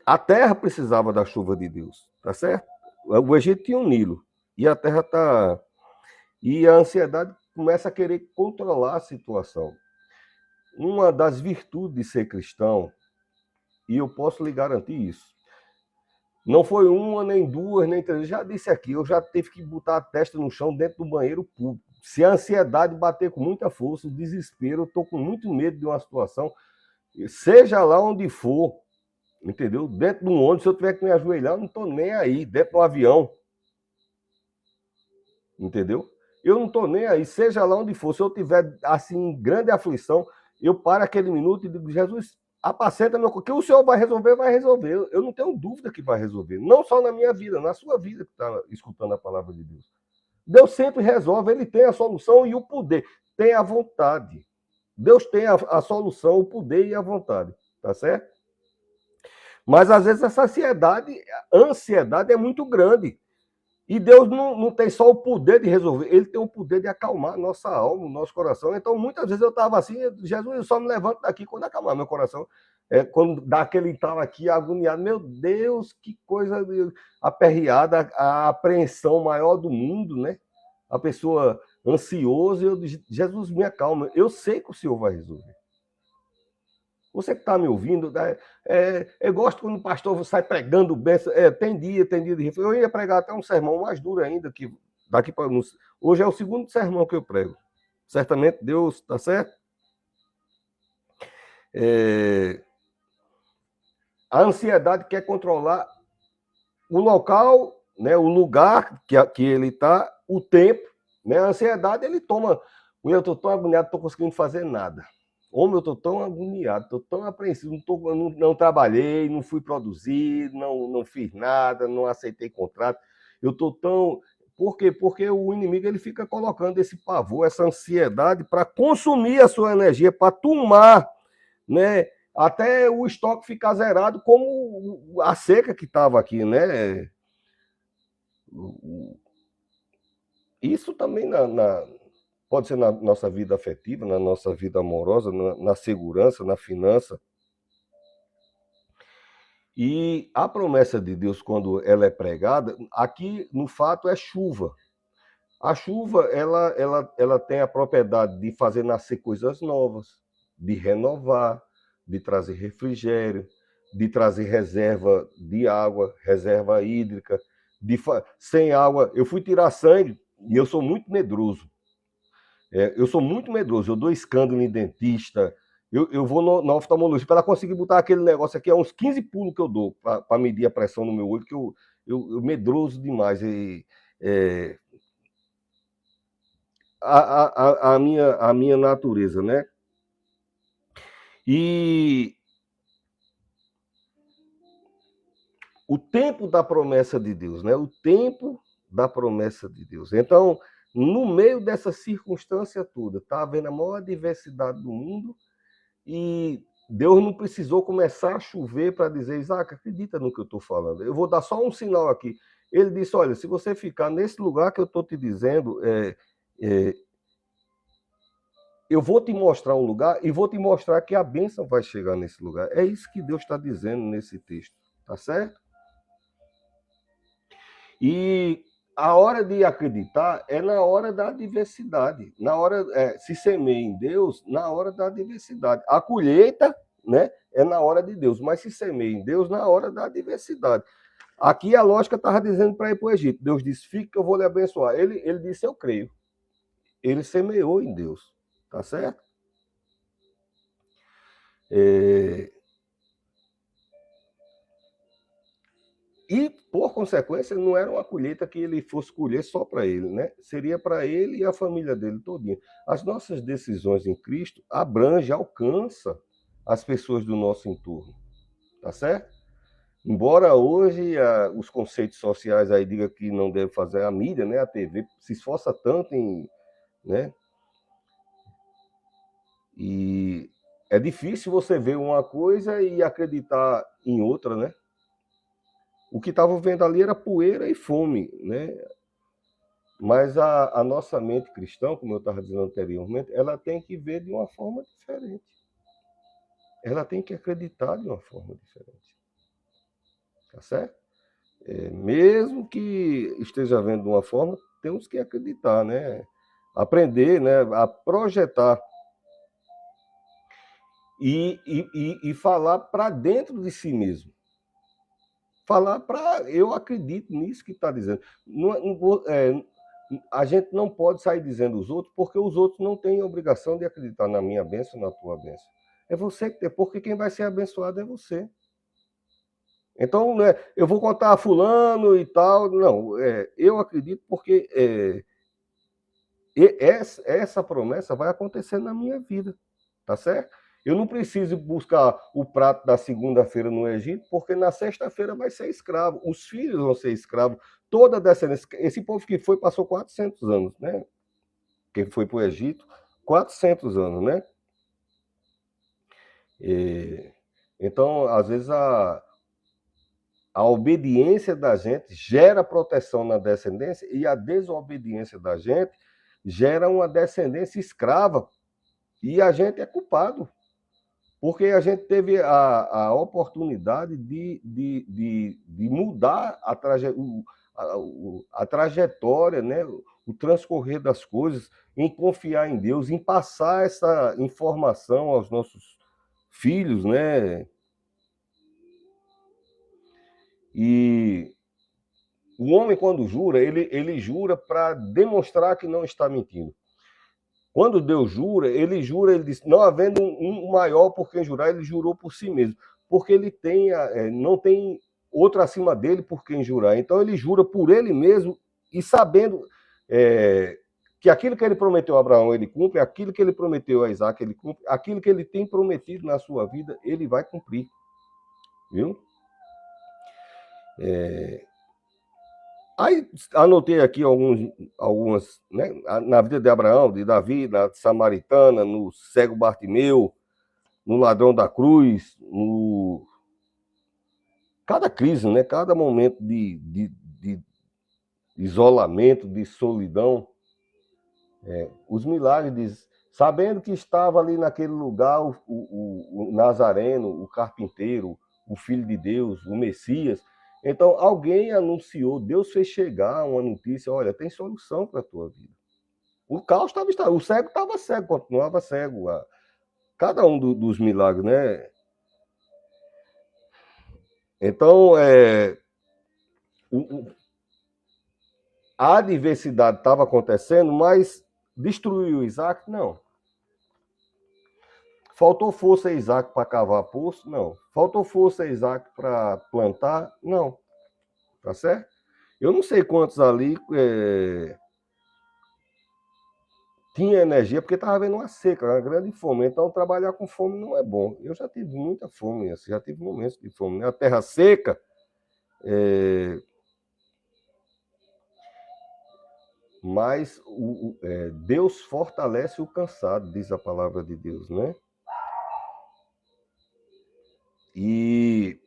A terra precisava da chuva de Deus, tá certo? O Egito tinha um Nilo e a terra tá e a ansiedade começa a querer controlar a situação. Uma das virtudes de ser cristão, e eu posso lhe garantir isso, não foi uma, nem duas, nem três. Eu já disse aqui, eu já tive que botar a testa no chão dentro do banheiro público. Se a ansiedade bater com muita força, o desespero, eu estou com muito medo de uma situação, seja lá onde for, entendeu? Dentro de um ônibus, se eu tiver que me ajoelhar, eu não estou nem aí. Dentro de um avião, entendeu? Eu não estou nem aí, seja lá onde for. Se eu tiver, assim, grande aflição, eu paro aquele minuto e digo, Jesus, apacenta meu... O que o Senhor vai resolver, vai resolver. Eu não tenho dúvida que vai resolver. Não só na minha vida, na sua vida que está escutando a palavra de Deus. Deus sempre resolve, ele tem a solução e o poder. Tem a vontade. Deus tem a solução, o poder e a vontade. Tá certo? Mas às vezes essa ansiedade é muito grande. E Deus não tem só o poder de resolver, ele tem o poder de acalmar nossa alma, o nosso coração. Então, muitas vezes eu estava assim, Jesus, eu só me levanto daqui quando acalmar meu coração. Quando dá aquele tal aqui, agoniado, meu Deus, que coisa aperreada, a apreensão maior do mundo, né? A pessoa ansiosa, eu digo, Jesus, me acalma, eu sei que o Senhor vai resolver. Você que está me ouvindo, eu gosto quando o pastor sai pregando bênção. Tem dia de refrão. Eu ia pregar até um sermão mais duro ainda, que daqui para. Hoje é o segundo sermão que eu prego. Certamente Deus, está certo? A ansiedade quer controlar o local, né, o lugar que ele está, o tempo. Né? A ansiedade, ele toma. Eu estou tão agoniado, não estou conseguindo fazer nada. Homem, eu estou tão agoniado, estou tão apreensivo, não trabalhei, não fui produzir, não fiz nada, não aceitei contrato. Eu estou tão... Por quê? Porque o inimigo ele fica colocando esse pavor, essa ansiedade para consumir a sua energia, para tomar, né? Até o estoque ficar zerado, como a seca que estava aqui, né? Isso também pode ser na nossa vida afetiva, na nossa vida amorosa, na segurança, na finança. E a promessa de Deus, quando ela é pregada, aqui no fato é chuva. A chuva, ela tem a propriedade de fazer nascer coisas novas, de renovar, de trazer refrigério, de trazer reserva de água, reserva hídrica. Sem água, eu fui tirar sangue e eu sou muito medroso. Eu sou muito medroso, eu dou escândalo em dentista, eu vou na oftalmologista, para ela conseguir botar aquele negócio aqui, é uns 15 pulos que eu dou para medir a pressão no meu olho, que eu medroso demais. É, a minha natureza, né? E o tempo da promessa de Deus, né? O tempo da promessa de Deus. Então, no meio dessa circunstância toda, está havendo a maior diversidade do mundo, e Deus não precisou começar a chover para dizer, Isaac, acredita no que eu estou falando. Eu vou dar só um sinal aqui. Ele disse, olha, se você ficar nesse lugar que eu estou te dizendo, eu vou te mostrar um lugar e vou te mostrar que a bênção vai chegar nesse lugar. É isso que Deus está dizendo nesse texto, tá certo? E a hora de acreditar é na hora da adversidade. Na hora, se semeia em Deus, na hora da adversidade. A colheita, né, é na hora de Deus, mas se semeia em Deus na hora da adversidade. Aqui a lógica estava dizendo para ir para o Egito. Deus disse, fica que eu vou lhe abençoar. Ele disse, eu creio. Ele semeou em Deus, tá certo? E, por consequência, não era uma colheita que ele fosse colher só para ele, né? Seria para ele e a família dele todinha. As nossas decisões em Cristo abrange, alcança as pessoas do nosso entorno, tá certo? Embora hoje os conceitos sociais aí digam que não deve fazer a mídia, né? A TV se esforça tanto em, né? E é difícil você ver uma coisa e acreditar em outra, né? O que estava vendo ali era poeira e fome, né? Mas a nossa mente cristã, como eu estava dizendo anteriormente, ela tem que ver de uma forma diferente. Ela tem que acreditar de uma forma diferente. tá certo? Mesmo que esteja vendo de uma forma, temos que acreditar, né? Aprender, né? A projetar e falar para dentro de si mesmo. Falar para. Eu acredito nisso que está dizendo. A gente não pode sair dizendo os outros, porque os outros não têm obrigação de acreditar na minha bênção, na tua bênção. É você que tem, porque quem vai ser abençoado é você. Então, né, eu vou contar a fulano e tal. Não, eu acredito porque essa promessa vai acontecer na minha vida, tá certo? Eu não preciso buscar o prato da segunda-feira no Egito, porque na sexta-feira vai ser escravo. Os filhos vão ser escravos. Toda a descendência. Esse povo que foi passou 400 anos, né? Quem foi para o Egito, 400 anos, né? Então, às vezes, a obediência da gente gera proteção na descendência e a desobediência da gente gera uma descendência escrava. E a gente é culpado. Porque a gente teve a oportunidade de mudar a trajetória, né? O transcorrer das coisas, em confiar em Deus, em passar essa informação aos nossos filhos, né? E o homem, quando jura, ele jura para demonstrar que não está mentindo. Quando Deus jura, ele diz, não havendo um maior por quem jurar, ele jurou por si mesmo. Porque ele não tem outro acima dele por quem jurar. Então ele jura por ele mesmo e sabendo que aquilo que ele prometeu a Abraão, ele cumpre, aquilo que ele prometeu a Isaac, ele cumpre, aquilo que ele tem prometido na sua vida, ele vai cumprir. Viu? Aí anotei aqui algumas, né, na vida de Abraão, de Davi, na Samaritana, no cego Bartimeu, no ladrão da cruz, no cada crise, né, cada momento de isolamento, de solidão, os milagres, sabendo que estava ali naquele lugar o Nazareno, o carpinteiro, o Filho de Deus, o Messias. Então, alguém anunciou, Deus fez chegar uma notícia, olha, tem solução para a tua vida. O caos estava instalado, o cego estava cego, continuava cego. Cada um dos milagres, né? Então, a adversidade estava acontecendo, mas destruiu Isaac? Não. Faltou força a Isaac para cavar poço? Não. Faltou força a Isaac para plantar? Não. Tá certo? Eu não sei quantos ali tinha energia, porque estava havendo uma seca, uma grande fome. Então, trabalhar com fome não é bom. Eu já tive muita fome, assim, já tive momentos de fome. Né? A terra seca, mas Deus fortalece o cansado, diz a palavra de Deus, né? E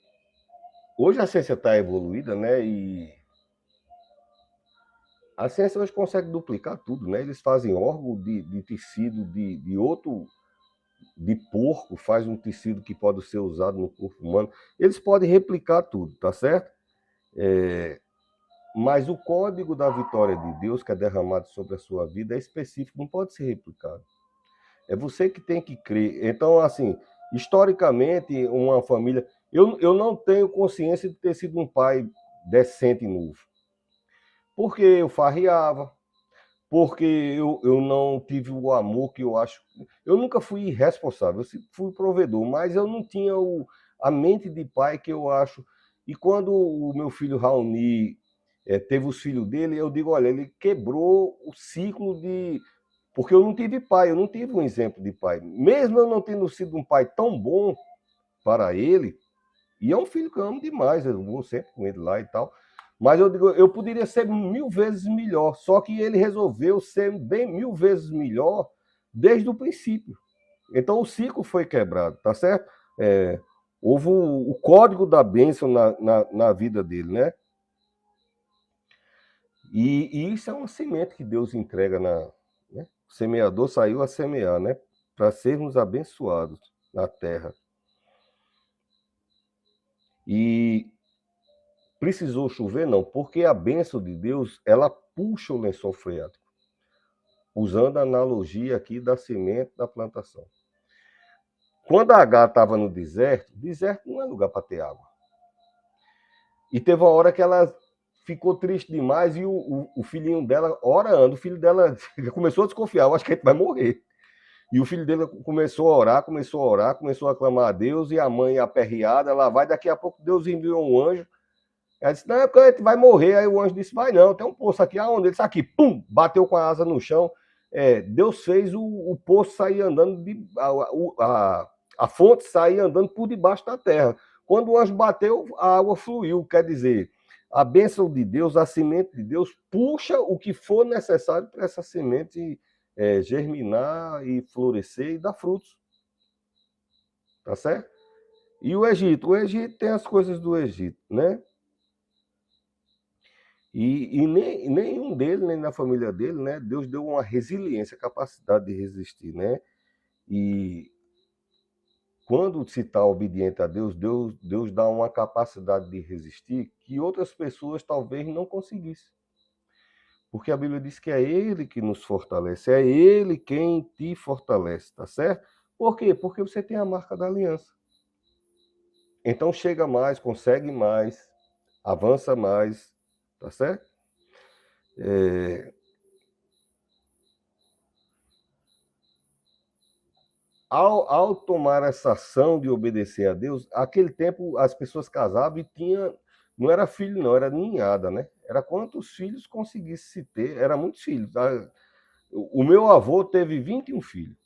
hoje a ciência está evoluída, né? E a ciência hoje consegue duplicar tudo, né? Eles fazem órgão de tecido de outro, de porco, faz um tecido que pode ser usado no corpo humano. Eles podem replicar tudo, tá certo? Mas o código da vitória de Deus que é derramado sobre a sua vida é específico, não pode ser replicado. É você que tem que crer. Então, assim, historicamente, uma família... Eu não tenho consciência de ter sido um pai decente e novo. Porque eu farriava, porque eu não tive o amor que eu acho... Eu nunca fui irresponsável, eu fui provedor, mas eu não tinha a mente de pai que eu acho... E quando o meu filho Raoni teve os filhos dele, eu digo, olha, ele quebrou o ciclo de... Porque eu não tive pai, eu não tive um exemplo de pai. Mesmo eu não tendo sido um pai tão bom para ele, e é um filho que eu amo demais, eu vou sempre com ele lá e tal, mas eu digo, eu poderia ser 1000 vezes melhor, só que ele resolveu ser bem 1000 vezes melhor desde o princípio. Então o ciclo foi quebrado, tá certo? Houve o código da bênção na vida dele, né? E isso é uma semente que Deus entrega né? O semeador saiu a semear, né? Para sermos abençoados na terra. E precisou chover? Não, porque a bênção de Deus, ela puxa o lençol freático, usando a analogia aqui da semente da plantação. Quando a Agar estava no deserto não é lugar para ter água. E teve uma hora que ela ficou triste demais e o filhinho dela, orando, o filho dela começou a desconfiar, eu acho que a gente vai morrer. E o filho dele começou a orar, começou a clamar a Deus, e a mãe aperreada, lá vai, daqui a pouco Deus enviou um anjo. Ela disse, não, é porque a gente vai morrer. Aí o anjo disse, vai não, tem um poço aqui, aonde? Ele disse, aqui, pum, bateu com a asa no chão. Deus fez o poço sair andando, a fonte sair andando por debaixo da terra. Quando o anjo bateu, a água fluiu, quer dizer, a bênção de Deus, a semente de Deus, puxa o que for necessário para essa semente germinar e florescer e dar frutos. Tá certo? E o Egito tem as coisas do Egito, né? E nenhum dele, nem na família dele, né? Deus deu uma resiliência, capacidade de resistir, né? E quando se está obediente a Deus, Deus dá uma capacidade de resistir que outras pessoas talvez não conseguissem. Porque a Bíblia diz que é Ele que nos fortalece, é Ele quem te fortalece, tá certo? Por quê? Porque você tem a marca da aliança. Então chega mais, consegue mais, avança mais, tá certo? Ao tomar essa ação de obedecer a Deus, aquele tempo as pessoas casavam e não era filho não, era ninhada, né? Era quantos filhos conseguisse ter, era muitos filhos. O meu avô teve 21 filhos.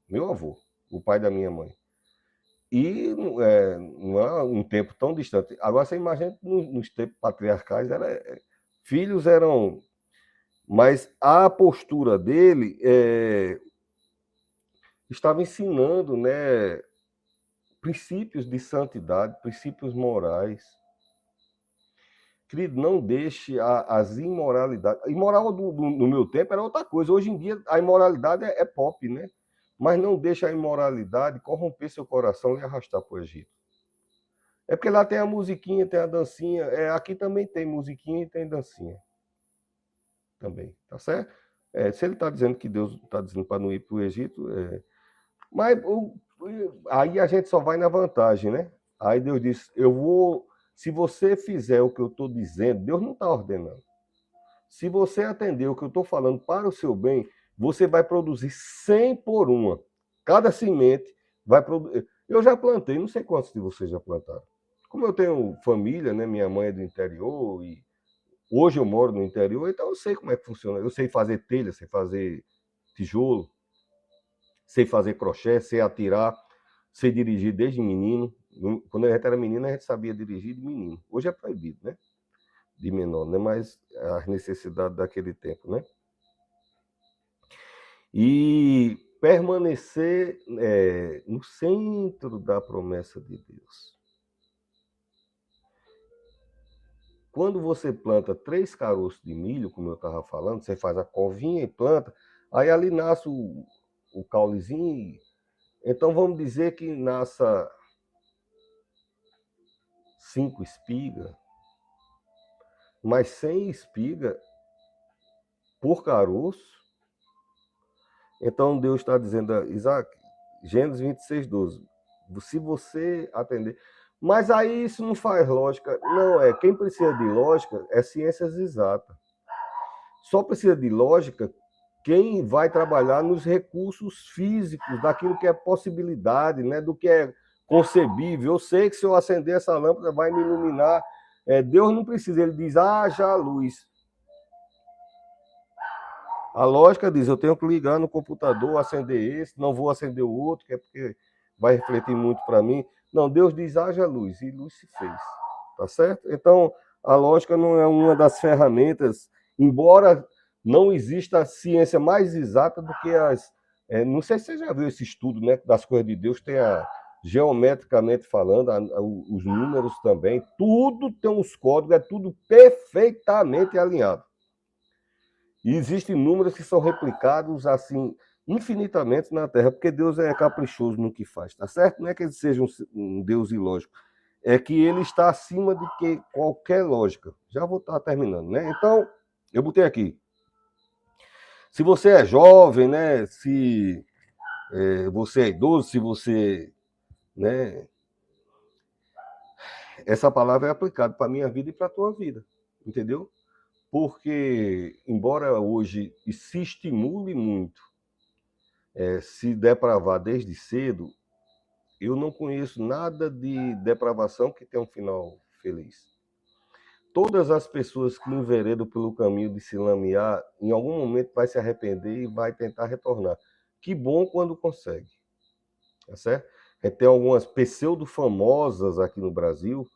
Meu avô, o pai da minha mãe. E não é um tempo tão distante. Agora você imagina nos tempos patriarcais, filhos eram... Mas a postura dele estava ensinando, né, princípios de santidade, princípios morais. Querido, não deixe as imoralidades... Imoral no meu tempo era outra coisa. Hoje em dia a imoralidade é pop, né? Mas não deixe a imoralidade corromper seu coração e arrastar para o Egito. É porque lá tem a musiquinha, tem a dancinha. Aqui também tem musiquinha e tem dancinha. Também, tá certo? Se ele está dizendo que Deus está dizendo para não ir para o Egito, mas aí a gente só vai na vantagem, né? Aí Deus diz, se você fizer o que eu estou dizendo, Deus não está ordenando. Se você atender o que eu estou falando para o seu bem, você vai produzir 100 por uma. Cada semente vai produzir. Eu já plantei, não sei quantos de vocês já plantaram. Como eu tenho família, né? Minha mãe é do interior e hoje eu moro no interior, então eu sei como é que funciona. Eu sei fazer telha, sei fazer tijolo, sei fazer crochê, sei atirar, sei dirigir desde menino. Quando a gente era menino, a gente sabia dirigir de menino. Hoje é proibido, né? De menor, né? Mas as necessidades daquele tempo, né? E permanecer no centro da promessa de Deus. Quando você planta 3 caroços de milho, como eu estava falando, você faz a covinha e planta, aí ali nasce o caulezinho. Então vamos dizer que nasça 5 espigas, mas 100 espigas por caroço. Então Deus está dizendo a Isaac, Gênesis 26, 12, se você atender... Mas aí isso não faz lógica. Não, quem precisa de lógica é ciências exatas. Só precisa de lógica quem vai trabalhar nos recursos físicos, daquilo que é possibilidade, né, do que é concebível. Eu sei que se eu acender essa lâmpada vai me iluminar. Deus não precisa, ele diz, haja a luz. A lógica diz, eu tenho que ligar no computador, acender esse, não vou acender o outro, que é porque vai refletir muito para mim. Não, Deus diz, haja luz, e luz se fez, tá certo? Então, a lógica não é uma das ferramentas, embora não exista ciência mais exata do que não sei se você já viu esse estudo, né, das coisas de Deus, tem geometricamente falando, os números também, tudo tem uns códigos, é tudo perfeitamente alinhado. E existem números que são replicados assim infinitamente na Terra, porque Deus é caprichoso no que faz, tá certo? Não é que ele seja um Deus ilógico. é que ele está acima de que qualquer lógica. Já vou estar terminando, né? Então, eu botei aqui. Se você é jovem, né? Se você é idoso, se você, né? Essa palavra é aplicada para a minha vida e para a tua vida, entendeu? Porque, embora hoje se estimule muito se depravar desde cedo, eu não conheço nada de depravação que tenha um final feliz. Todas as pessoas que enveredam pelo caminho de se lamear, em algum momento vai se arrepender e vai tentar retornar. Que bom quando consegue, tá certo? Tem algumas pseudo-famosas aqui no Brasil,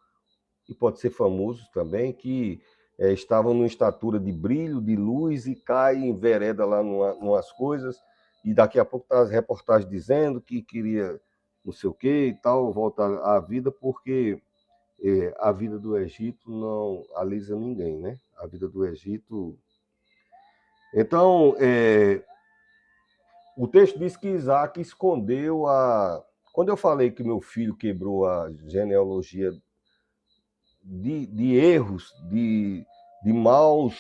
e pode ser famosos também, que estavam numa estatura de brilho, de luz, e caem em vereda lá numas coisas, e daqui a pouco tá as reportagens dizendo que queria não sei o que e tal, voltar à vida, porque a vida do Egito não alisa ninguém, né? A vida do Egito. Então, o texto diz que Isaac escondeu a. Quando eu falei que meu filho quebrou a genealogia de erros, de maus.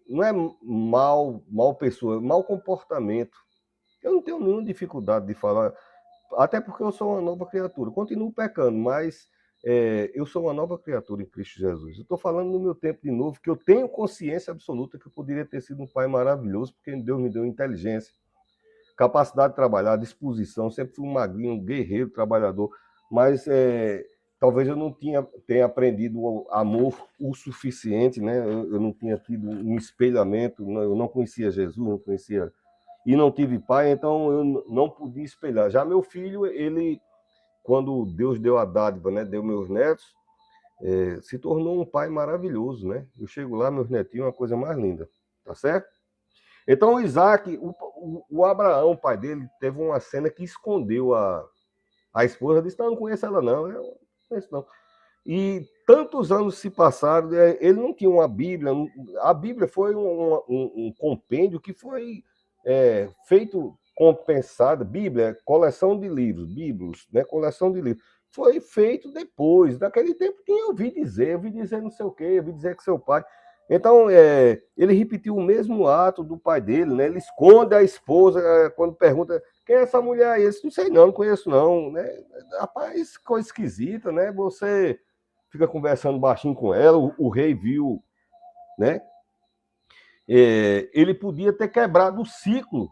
Não é mal pessoa, mau comportamento. Eu não tenho nenhuma dificuldade de falar, até porque eu sou uma nova criatura. Continuo pecando, mas eu sou uma nova criatura em Cristo Jesus. Eu estou falando no meu tempo de novo, que eu tenho consciência absoluta que eu poderia ter sido um pai maravilhoso, porque Deus me deu inteligência, capacidade de trabalhar, disposição. Sempre fui um magrinho, um guerreiro, trabalhador, mas talvez eu não tenha aprendido o amor o suficiente, né? Eu não tinha tido um espelhamento, eu não conhecia Jesus, não conhecia e não tive pai, então eu não podia espelhar. Já meu filho, ele, quando Deus deu a dádiva, né, deu meus netos, se tornou um pai maravilhoso, né? Eu chego lá, meus netinhos, uma coisa mais linda, tá certo? Então o Isaac, o Abraão, o pai dele, teve uma cena que escondeu a esposa, disse, não conheço ela não, eu não conheço não. E tantos anos se passaram, ele não tinha uma Bíblia, a Bíblia foi um compêndio que foi feito compensada, Bíblia, coleção de livros, Bíblios, né, coleção de livros, foi feito depois, daquele tempo que eu ouvi dizer não sei o quê, ouvi dizer que seu pai... Então, ele repetiu o mesmo ato do pai dele, né? Ele esconde a esposa quando pergunta quem é essa mulher aí? Ele disse, não sei não conheço não, né? Rapaz, coisa esquisita, né? Você fica conversando baixinho com ela, o rei viu, né? Ele podia ter quebrado o ciclo,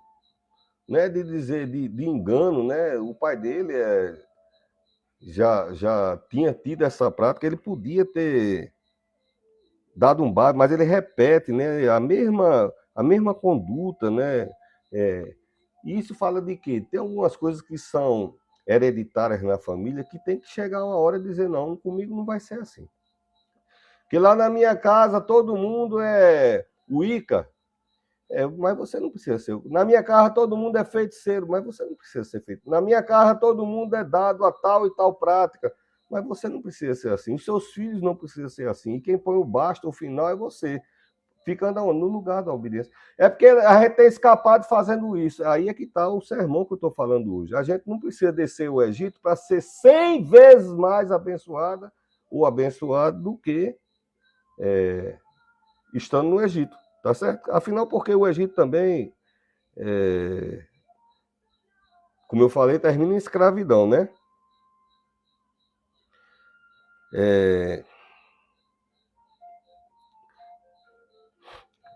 né? De dizer de engano, né? O pai dele já tinha tido essa prática, ele podia ter dado um bar, mas ele repete, né? A mesma conduta, né? E isso fala de quê? Tem algumas coisas que são hereditárias na família que tem que chegar uma hora e dizer, não, comigo não vai ser assim. Porque lá na minha casa todo mundo é Wicca, mas você não precisa ser. Na minha casa todo mundo é feiticeiro, mas você não precisa ser feito. Na minha casa todo mundo é dado a tal e tal prática, mas você não precisa ser assim. Os seus filhos não precisam ser assim. E quem põe o basta, o final é você. Ficando no lugar da obediência. É porque a gente tem escapado fazendo isso. Aí é que está o sermão que eu estou falando hoje. A gente não precisa descer o Egito para ser 100 vezes mais abençoada ou abençoado do que estando no Egito. Tá certo? Afinal, porque o Egito também, como eu falei, termina em escravidão, né?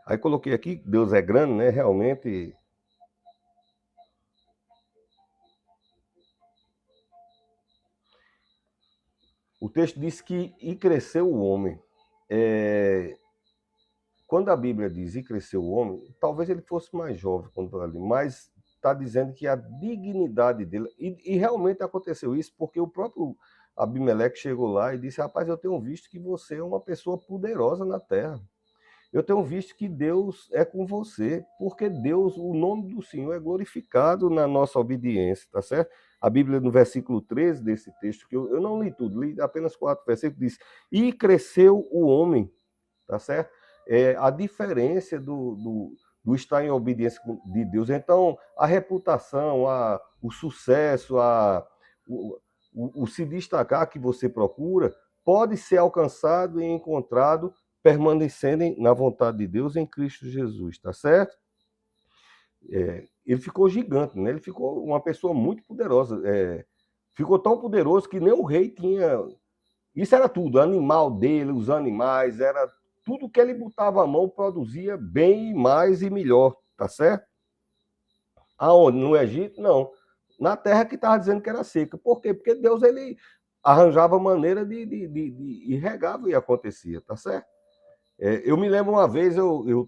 Aí coloquei aqui, Deus é grande, né? Realmente. O texto diz que e cresceu o homem. Quando a Bíblia diz e cresceu o homem, talvez ele fosse mais jovem quando ali, mas está dizendo que a dignidade dele, e realmente aconteceu isso, porque o próprio Abimeleque chegou lá e disse, rapaz, eu tenho visto que você é uma pessoa poderosa na terra. Eu tenho visto que Deus é com você, porque Deus, o nome do Senhor é glorificado na nossa obediência, tá certo? A Bíblia, no versículo 13 desse texto, que eu não li tudo, li apenas 4 versículos, diz, e cresceu o homem, tá certo? A diferença do estar em obediência de Deus. Então, a reputação, o sucesso, o se destacar que você procura pode ser alcançado e encontrado permanecendo na vontade de Deus em Cristo Jesus, tá certo? Ele ficou gigante, né? Ele ficou uma pessoa muito poderosa. Ficou tão poderoso que nem o rei tinha. Isso era tudo, animal dele, os animais, era tudo que ele botava a mão produzia bem mais e melhor, tá certo? Aonde? No Egito? Não. Na terra que estava dizendo que era seca. Por quê? Porque Deus ele arranjava maneira e regava e acontecia, tá certo? Eu me lembro uma vez, eu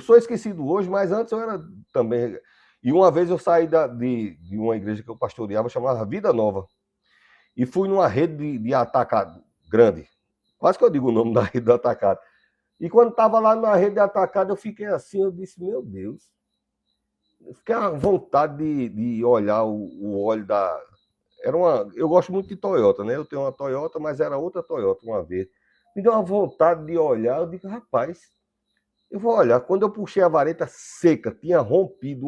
sou esquecido hoje, mas antes eu era também. E uma vez eu saí de uma igreja que eu pastoreava, chamava Vida Nova, e fui numa rede de atacado grande. Quase que eu digo o nome da rede de atacado. E quando estava lá na rede de atacado, eu fiquei assim, eu disse, meu Deus. Eu fiquei à vontade de olhar o óleo da. Eu gosto muito de Toyota, né? Eu tenho uma Toyota, mas era outra Toyota uma vez. Me deu uma vontade de olhar, eu digo, rapaz, eu vou olhar. Quando eu puxei a vareta seca, tinha rompido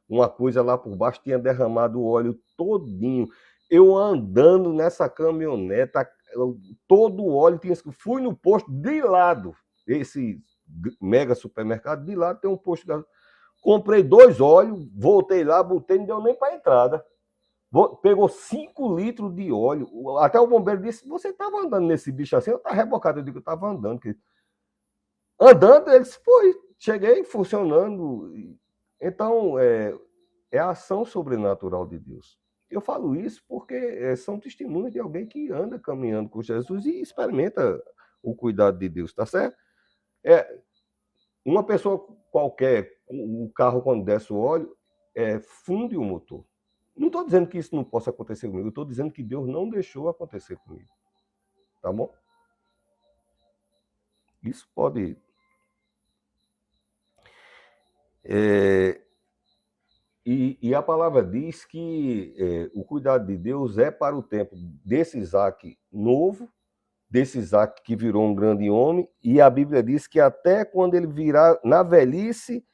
uma coisa lá por baixo, tinha derramado o óleo todinho. Eu andando nessa caminhoneta, todo o óleo tinha. Fui no posto de lado, esse mega supermercado, de lado tem um posto de. Comprei 2 óleos, voltei lá, botei, não deu nem para entrada. Pegou 5 litros de óleo. Até o bombeiro disse: você estava andando nesse bicho assim? Eu estava rebocado. Eu digo: eu estava andando. Andando, ele disse: foi. Cheguei funcionando. Então, é a ação sobrenatural de Deus. Eu falo isso porque são testemunhos de alguém que anda caminhando com Jesus e experimenta o cuidado de Deus, tá certo? Uma pessoa qualquer, o carro quando desce o óleo, funde o motor. Não estou dizendo que isso não possa acontecer comigo, eu estou dizendo que Deus não deixou acontecer comigo. Tá bom? Isso pode. E a palavra diz que o cuidado de Deus é para o tempo desse Isaac novo, desse Isaac que virou um grande homem, e a Bíblia diz que até quando ele virar na velhice,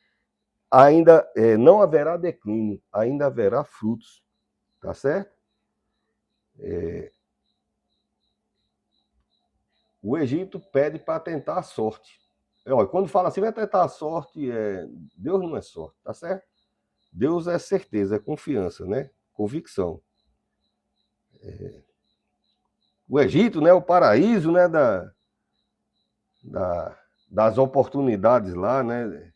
ainda não haverá declínio, ainda haverá frutos. Tá certo? O Egito pede para tentar a sorte. Olha, quando fala assim, vai tentar a sorte, Deus não é sorte, tá certo? Deus é certeza, é confiança, né? Convicção. O Egito, né? O paraíso, né? Das oportunidades lá, né?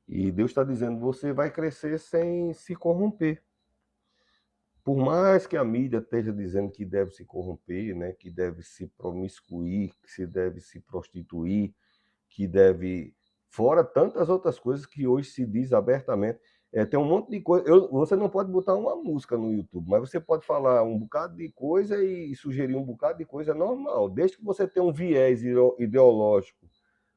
E Deus está dizendo, você vai crescer sem se corromper. Por mais que a mídia esteja dizendo que deve se corromper, né? Que deve se promiscuir, que se deve se prostituir, que deve. Fora tantas outras coisas que hoje se diz abertamente. Tem um monte de coisa. Você não pode botar uma música no YouTube, mas você pode falar um bocado de coisa e sugerir um bocado de coisa normal, desde que você tenha um viés ideológico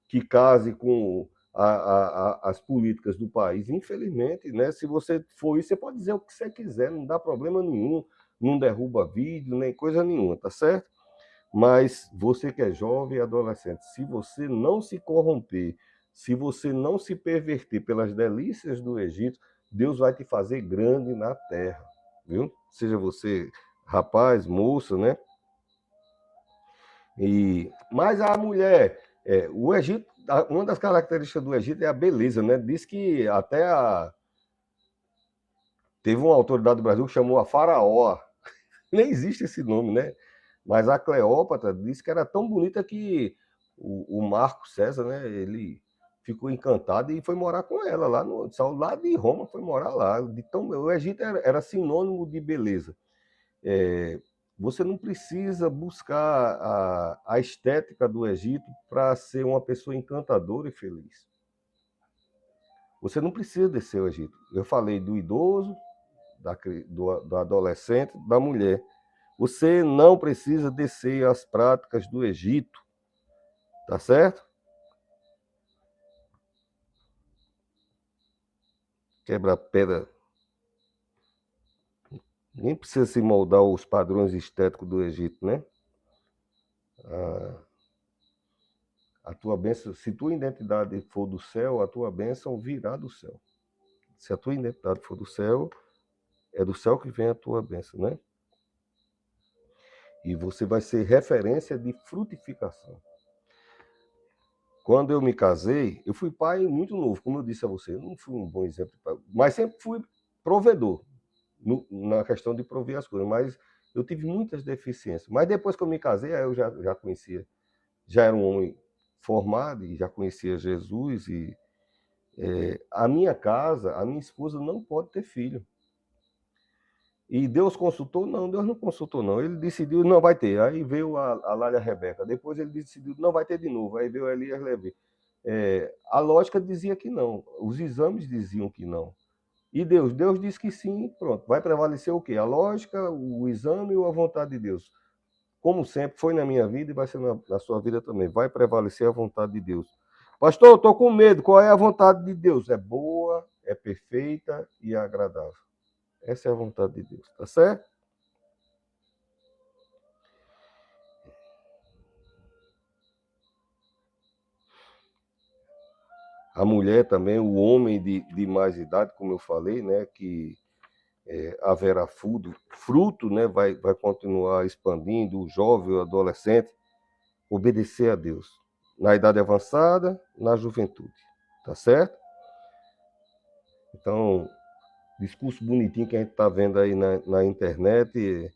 que case com as políticas do país. Infelizmente, né, se você for isso, você pode dizer o que você quiser, não dá problema nenhum, não derruba vídeo, nem coisa nenhuma, tá certo? Mas você que é jovem e adolescente, se você não se corromper, se você não se perverter pelas delícias do Egito, Deus vai te fazer grande na terra, viu? Seja você rapaz, moça, né? Mas a mulher, o Egito, uma das características do Egito é a beleza, né? Diz que teve uma autoridade do Brasil que chamou a Faraó, nem existe esse nome, né? Mas a Cleópatra disse que era tão bonita que o Marco César, né? Ele ficou encantado e foi morar com ela saiu lá de Roma, foi morar lá. O Egito era sinônimo de beleza. Você não precisa buscar a estética do Egito para ser uma pessoa encantadora e feliz. Você não precisa descer o Egito. Eu falei do idoso, do adolescente, da mulher. Você não precisa descer as práticas do Egito, tá certo? Quebra pedra. Nem precisa se moldar os padrões estéticos do Egito, né? A tua bênção, se tua identidade for do céu, a tua bênção virá do céu. Se a tua identidade for do céu, é do céu que vem a tua bênção, né? E você vai ser referência de frutificação. Quando eu me casei, eu fui pai muito novo, como eu disse a você, eu não fui um bom exemplo de pai, mas sempre fui provedor na questão de prover as coisas, mas eu tive muitas deficiências. Mas depois que eu me casei, aí eu já conhecia, já era um homem formado e já conhecia Jesus e a minha casa, a minha esposa não pode ter filho. E Deus consultou? Não, Deus não consultou, não. Ele decidiu, não vai ter. Aí veio a Lália Rebeca. Depois ele decidiu, não vai ter de novo. Aí veio Elias Levi. A lógica dizia que não. Os exames diziam que não. E Deus disse que sim, pronto. Vai prevalecer o quê? A lógica, o exame ou a vontade de Deus? Como sempre foi na minha vida e vai ser na sua vida também. Vai prevalecer a vontade de Deus. Pastor, eu estou com medo. Qual é a vontade de Deus? É boa, é perfeita e é agradável. Essa é a vontade de Deus, tá certo? A mulher também, o homem de mais idade, como eu falei, né, que haverá fruto, né, vai continuar expandindo, o jovem, o adolescente, obedecer a Deus. Na idade avançada, na juventude, tá certo? Então, discurso bonitinho que a gente está vendo aí na internet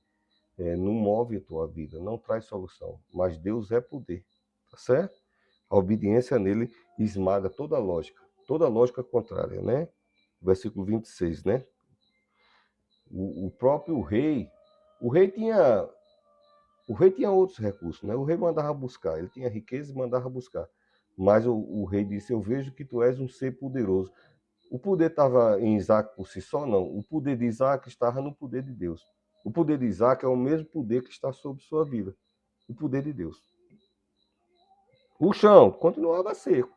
não move a tua vida, não traz solução, mas Deus é poder, tá certo? A obediência nele esmaga toda lógica contrária, né? Versículo 26, né? O próprio rei, o rei tinha o rei tinha outros recursos, né? O rei mandava buscar, ele tinha riqueza e mandava buscar. Mas o rei disse: Eu vejo que tu és um ser poderoso. O poder estava em Isaac por si só? Não. O poder de Isaac estava no poder de Deus. O poder de Isaac é o mesmo poder que está sobre sua vida. O poder de Deus. O chão continuava seco.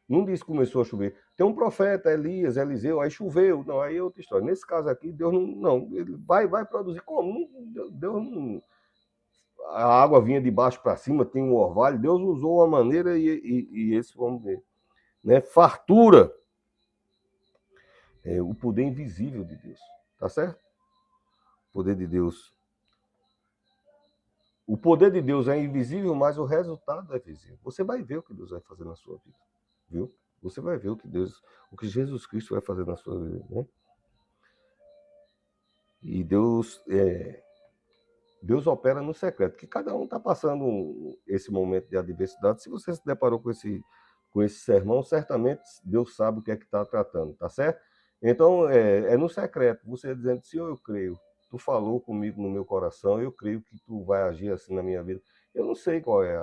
Não disse que começou a chover. Tem um profeta, Elias, Eliseu, aí choveu. Não, aí é outra história. Nesse caso aqui, Deus não ele vai produzir. Como? Deus não. A água vinha de baixo para cima, tem um orvalho. Deus usou uma maneira e esse, vamos ver, né? Fartura. O poder invisível de Deus. Tá certo? O poder de Deus. O poder de Deus é invisível, mas o resultado é visível. Você vai ver o que Deus vai fazer na sua vida, viu? Você vai ver o que Jesus Cristo vai fazer na sua vida, né? E Deus opera no secreto, que cada um está passando esse momento de adversidade. Se você se deparou com esse sermão, certamente Deus sabe o que é que está tratando, tá certo? Então, é no secreto, você dizendo: Senhor, eu creio, tu falou comigo no meu coração, eu creio que tu vai agir assim na minha vida. Eu não sei qual é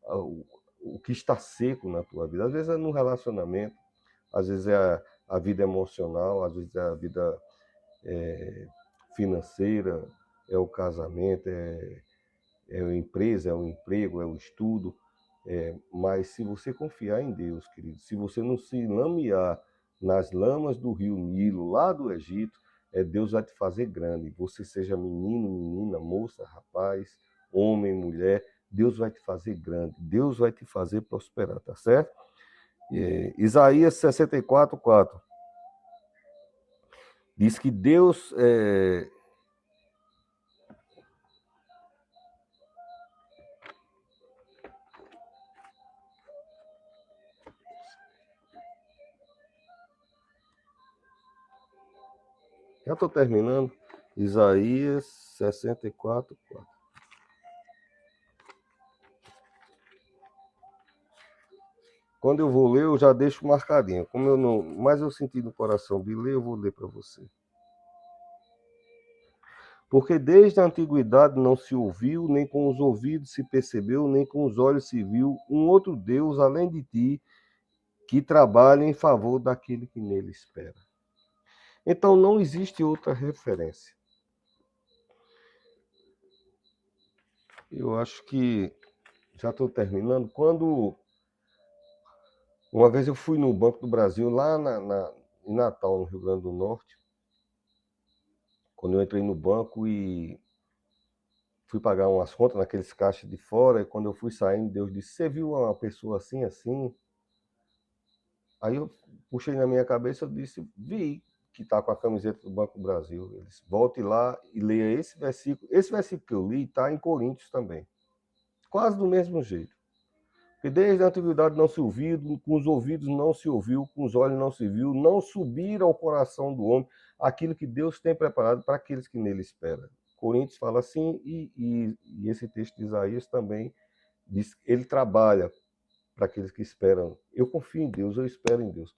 o que está seco na tua vida. Às vezes é no relacionamento, às vezes é a vida emocional, às vezes é a vida financeira, é o casamento, é a empresa, é o emprego, é o estudo. Mas se você confiar em Deus, querido, se você não se lamear nas lamas do rio Nilo, lá do Egito, Deus vai te fazer grande. Você seja menino, menina, moça, rapaz, homem, mulher, Deus vai te fazer grande. Deus vai te fazer prosperar, tá certo? Isaías 64:4 diz que Deus já estou terminando. Isaías 64:4. Quando eu vou ler, eu já deixo marcadinho. Como eu não, mas eu senti no coração de ler, eu vou ler para você. Porque desde a antiguidade não se ouviu, nem com os ouvidos se percebeu, nem com os olhos se viu um outro Deus além de ti, que trabalha em favor daquele que nele espera. Então não existe outra referência. Eu acho que já estou terminando. Quando uma vez eu fui no Banco do Brasil, lá em Natal, no Rio Grande do Norte, quando eu entrei no banco e fui pagar umas contas naqueles caixas de fora, e quando eu fui saindo, Deus disse: Você viu uma pessoa assim, assim? Aí eu puxei na minha cabeça, eu disse, vi que está com a camiseta do Banco do Brasil. Ele disse, volte lá e leia esse versículo. Esse versículo que eu li está em Coríntios também. Quase do mesmo jeito. Porque desde a antiguidade não se ouviu, com os ouvidos não se ouviu, com os olhos não se viu, não subir ao coração do homem aquilo que Deus tem preparado para aqueles que nele esperam. Coríntios fala assim, e esse texto de Isaías também diz, ele trabalha para aqueles que esperam. Eu confio em Deus, eu espero em Deus.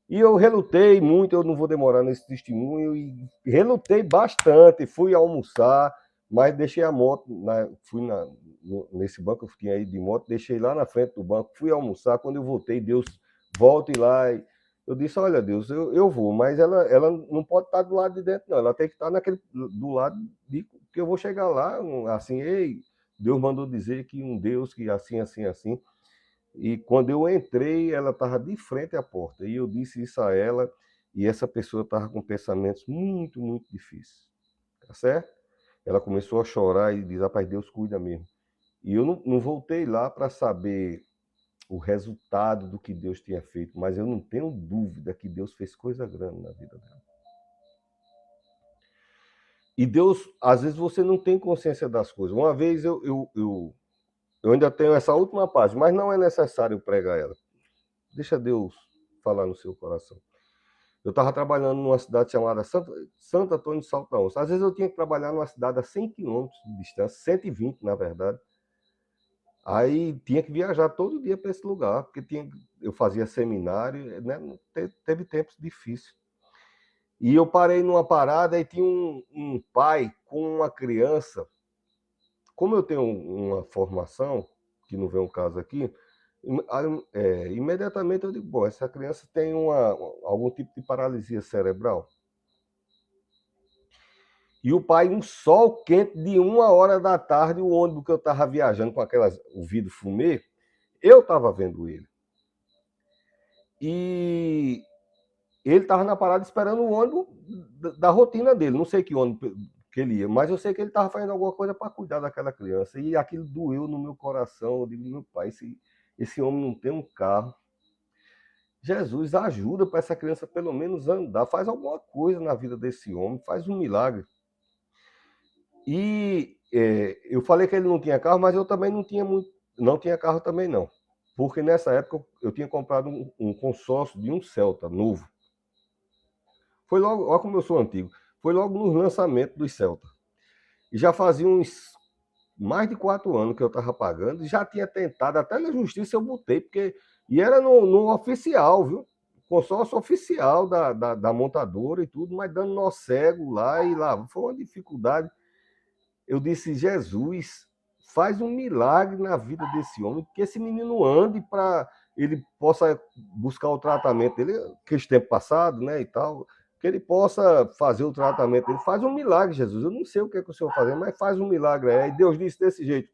E eu relutei muito, eu não vou demorar nesse testemunho, e relutei bastante, fui almoçar, mas deixei a moto, nesse banco eu fiquei aí de moto, deixei lá na frente do banco, fui almoçar, quando eu voltei, Deus, volte lá. Eu disse, olha Deus, eu vou, mas ela não pode estar do lado de dentro, não, ela tem que estar do lado de que eu vou chegar lá, assim, ei, Deus mandou dizer que um Deus que assim, assim, assim. E quando eu entrei, ela estava de frente à porta, e eu disse isso a ela, e essa pessoa estava com pensamentos muito, muito difíceis, tá certo? Ela começou a chorar e diz, rapaz, Deus cuida mesmo. E eu não voltei lá para saber o resultado do que Deus tinha feito, mas eu não tenho dúvida que Deus fez coisa grande na vida dela. E Deus, às vezes você não tem consciência das coisas. Uma vez eu ainda tenho essa última página, mas não é necessário pregar ela. Deixa Deus falar no seu coração. Eu estava trabalhando numa cidade chamada Santo Antônio de Saltão. Às vezes eu tinha que trabalhar numa cidade a 100 quilômetros de distância, 120 na verdade. Aí tinha que viajar todo dia para esse lugar, porque eu fazia seminário, né? Teve tempos difíceis. E eu parei numa parada e tinha um pai com uma criança. Como eu tenho uma formação, que não vem um caso aqui, imediatamente eu digo, bom, essa criança tem algum tipo de paralisia cerebral. E o pai, um sol quente de 1h da tarde, o ônibus que eu estava viajando com o vidro fumê, eu estava vendo ele. E ele estava na parada esperando o ônibus da rotina dele. Não sei que ônibus que ele ia, mas eu sei que ele estava fazendo alguma coisa para cuidar daquela criança. E aquilo doeu no meu coração. Eu digo, meu pai, esse homem não tem um carro. Jesus, ajuda para essa criança pelo menos andar. Faz alguma coisa na vida desse homem, faz um milagre. E eu falei que ele não tinha carro, mas eu também não tinha carro também não. Porque nessa época eu tinha comprado um consórcio de um Celta novo. Foi logo, olha como eu sou antigo, foi logo no lançamento dos Celta. E já fazia uns mais de 4 anos que eu estava pagando, e já tinha tentado, até na justiça eu botei, e era no oficial, viu? Consórcio oficial da montadora e tudo, mas dando nó cego lá e lá. Foi uma dificuldade. Eu disse, Jesus, faz um milagre na vida desse homem, que esse menino ande para ele possa buscar o tratamento dele, que esse tempo passado, né, e tal, que ele possa fazer o tratamento dele. Faz um milagre, Jesus. Eu não sei o que é que o Senhor fazer, mas faz um milagre. E Deus disse desse jeito,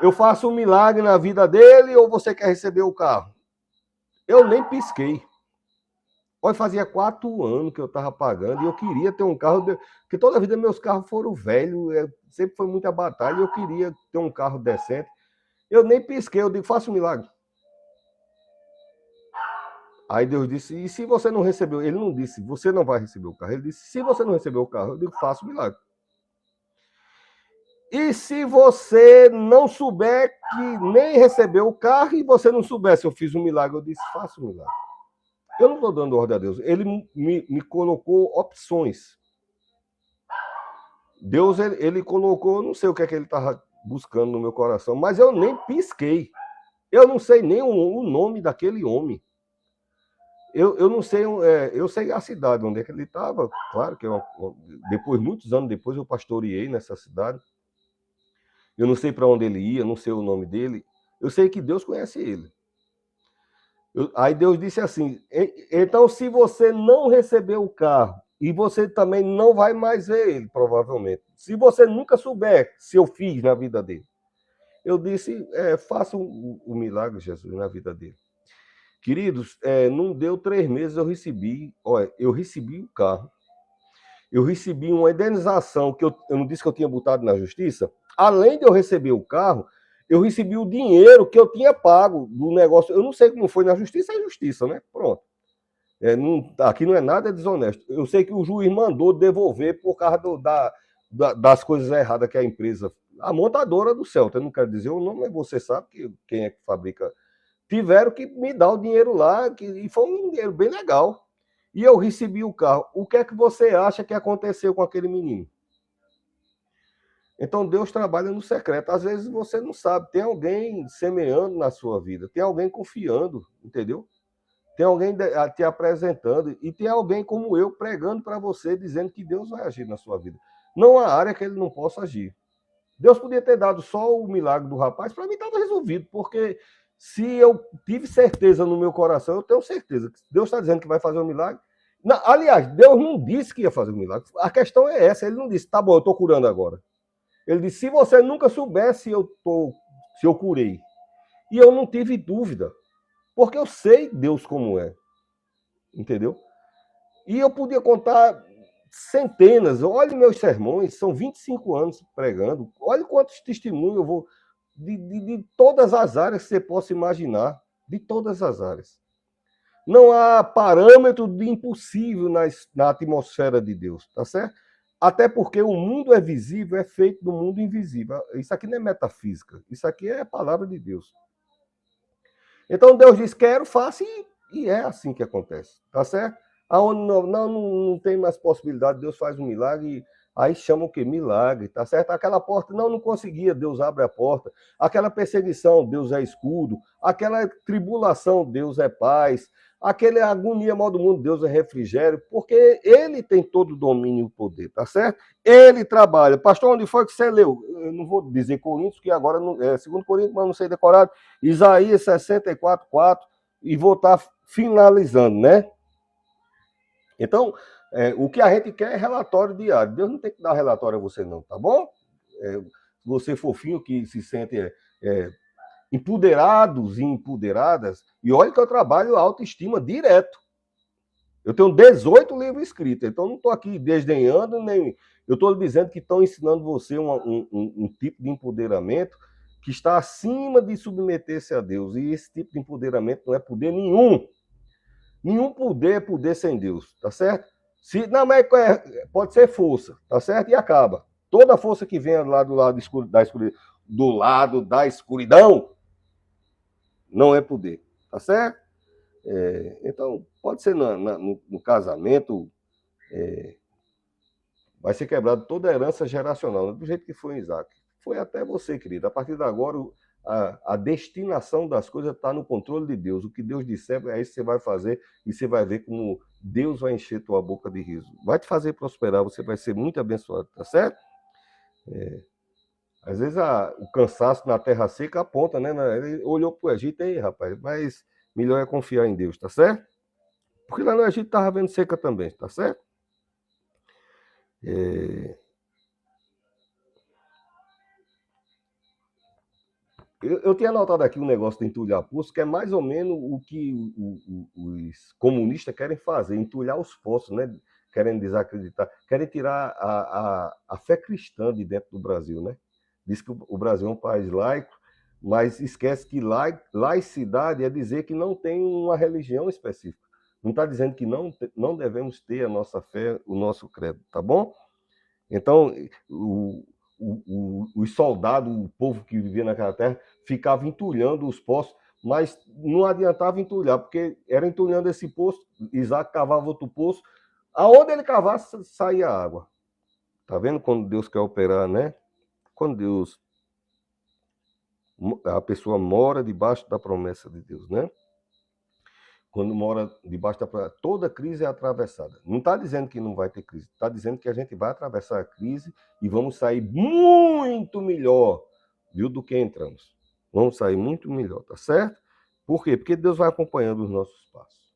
eu faço um milagre na vida dele ou você quer receber o carro? Eu nem pisquei. Olha, fazia 4 anos que eu estava pagando e eu queria ter um carro, porque toda a vida meus carros foram velhos, sempre foi muita batalha e eu queria ter um carro decente. Eu nem pisquei, eu digo, faça um milagre. Aí Deus disse, e se você não recebeu? Ele não disse, você não vai receber o carro. Ele disse, se você não recebeu o carro, eu digo, faça o milagre. E se você não souber que nem recebeu o carro e você não souber se eu fiz um milagre, eu disse, faça um milagre. Eu não estou dando ordem a Deus. Ele me colocou opções. Deus, ele colocou, não sei o que é que ele estava buscando no meu coração, mas eu nem pisquei. Eu não sei nem o nome daquele homem. Eu não sei, eu sei a cidade onde é que ele estava. Claro que muitos anos depois, eu pastoreei nessa cidade. Eu não sei para onde ele ia, não sei o nome dele. Eu sei que Deus conhece ele. Aí Deus disse assim, então se você não receber o carro, e você também não vai mais ver ele, provavelmente. Se você nunca souber se eu fiz na vida dele. Eu disse, faça o milagre, Jesus, na vida dele. Queridos, não deu 3 meses, eu recebi o carro. Eu recebi uma indenização, que eu não disse que eu tinha botado na justiça. Além de eu receber o carro, eu recebi o dinheiro que eu tinha pago do negócio. Eu não sei como foi na justiça, é justiça, né? Pronto. Aqui não é nada desonesto. Eu sei que o juiz mandou devolver por causa das coisas erradas que a empresa, a montadora do Celta, eu não quero dizer o nome, mas você sabe quem é que fabrica. Tiveram que me dar o dinheiro lá, e foi um dinheiro bem legal. E eu recebi o carro. O que é que você acha que aconteceu com aquele menino? Então Deus trabalha no secreto. Às vezes você não sabe, tem alguém semeando na sua vida, tem alguém confiando, entendeu? Tem alguém te apresentando e tem alguém como eu pregando para você, dizendo que Deus vai agir na sua vida. Não há área que ele não possa agir. Deus podia ter dado só o milagre do rapaz, para mim estava resolvido, porque se eu tive certeza no meu coração, eu tenho certeza que Deus está dizendo que vai fazer um milagre. Não, aliás, Deus não disse que ia fazer um milagre. A questão é essa, ele não disse, tá bom, eu estou curando agora. Ele disse, se você nunca soubesse se eu curei. E eu não tive dúvida, porque eu sei Deus como é. Entendeu? E eu podia contar centenas. Olhe meus sermões, são 25 anos pregando. Olhe quantos testemunhos eu vou de todas as áreas que você possa imaginar, de todas as áreas. Não há parâmetro de impossível na atmosfera de Deus, tá certo? Até porque o mundo é visível, é feito do mundo invisível. Isso aqui não é metafísica, isso aqui é a palavra de Deus. Então Deus diz, quero, faça, e é assim que acontece, tá certo? Aonde não tem mais possibilidade, Deus faz um milagre, aí chama o quê? Milagre, tá certo? Aquela porta, não conseguia, Deus abre a porta. Aquela perseguição, Deus é escudo. Aquela tribulação, Deus é paz. Aquela agonia mal do mundo, Deus é refrigério, porque Ele tem todo o domínio e o poder, tá certo? Ele trabalha. Pastor, onde foi que você leu? Eu não vou dizer Coríntios, que agora é 2 Coríntios, mas não sei decorado. Isaías 64:4, e vou estar finalizando, né? Então, o que a gente quer é relatório diário. Deus não tem que dar relatório a você, não, tá bom? Você fofinho que se sente empoderados e empoderadas, e olha que eu trabalho autoestima direto. Eu tenho 18 livros escritos, então não estou aqui desdenhando, nem. Eu estou dizendo que estão ensinando você um tipo de empoderamento que está acima de submeter-se a Deus. E esse tipo de empoderamento não é poder nenhum. Nenhum poder é poder sem Deus, tá certo? Não, mas pode ser força, tá certo? E acaba. Toda força que vem lá do lado da escuridão não é poder, tá certo? Então, pode ser no casamento, vai ser quebrado toda a herança geracional, do jeito que foi em Isaac. Foi até você, querido. A partir de agora, a destinação das coisas está no controle de Deus. O que Deus disser, é isso que você vai fazer, e você vai ver como Deus vai encher tua boca de riso. Vai te fazer prosperar, você vai ser muito abençoado, tá certo? Às vezes o cansaço na terra seca aponta, né? Ele olhou para o Egito, aí, rapaz, mas melhor é confiar em Deus, tá certo? Porque lá no Egito estava vendo seca também, tá certo? Eu tinha anotado aqui um negócio de entulhar poço, que é mais ou menos o que os comunistas querem fazer, entulhar os poços, né? Querem desacreditar, querem tirar a fé cristã de dentro do Brasil, né? Diz que o Brasil é um país laico, mas esquece que laicidade é dizer que não tem uma religião específica. Não está dizendo que não devemos ter a nossa fé, o nosso credo, tá bom? Então, os soldados, o povo que vivia naquela terra, ficava entulhando os poços, mas não adiantava entulhar, porque era entulhando esse poço, Isaac cavava outro poço, aonde ele cavasse, saía água. Tá vendo quando Deus quer operar, né? Quando a pessoa mora debaixo da promessa de Deus, né? Quando mora debaixo da promessa, toda crise é atravessada. Não está dizendo que não vai ter crise, está dizendo que a gente vai atravessar a crise e vamos sair muito melhor, viu, do que entramos. Vamos sair muito melhor, tá certo? Por quê? Porque Deus vai acompanhando os nossos passos.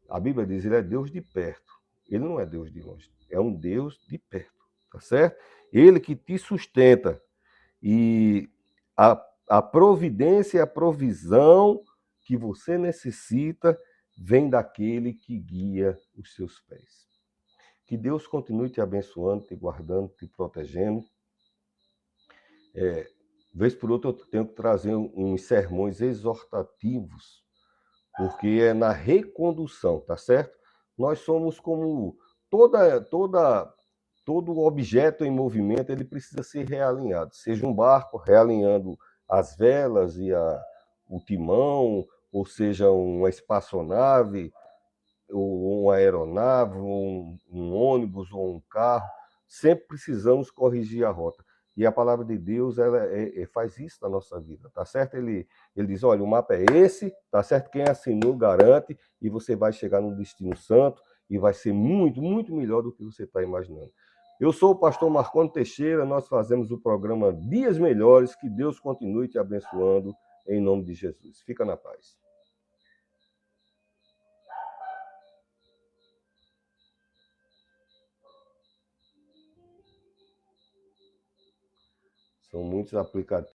A Bíblia diz, ele é Deus de perto. Ele não é Deus de longe, é um Deus de perto, tá certo? Ele que te sustenta. E a providência e a provisão que você necessita vem daquele que guia os seus pés. Que Deus continue te abençoando, te guardando, te protegendo. vez por outra eu tenho que trazer uns sermões exortativos, porque é na recondução, tá certo? Nós somos como todo objeto em movimento, ele precisa ser realinhado. Seja um barco realinhando as velas e o timão, ou seja uma espaçonave, ou uma aeronave, ou um ônibus, ou um carro, sempre precisamos corrigir a rota. E a palavra de Deus ela faz isso na nossa vida, tá certo? Ele diz: olha, o mapa é esse, tá certo? Quem assinou garante, e você vai chegar no destino santo, e vai ser muito, muito melhor do que você está imaginando. Eu sou o pastor Marconi Teixeira, nós fazemos o programa Dias Melhores, que Deus continue te abençoando, em nome de Jesus. Fica na paz. São muitos aplicativos.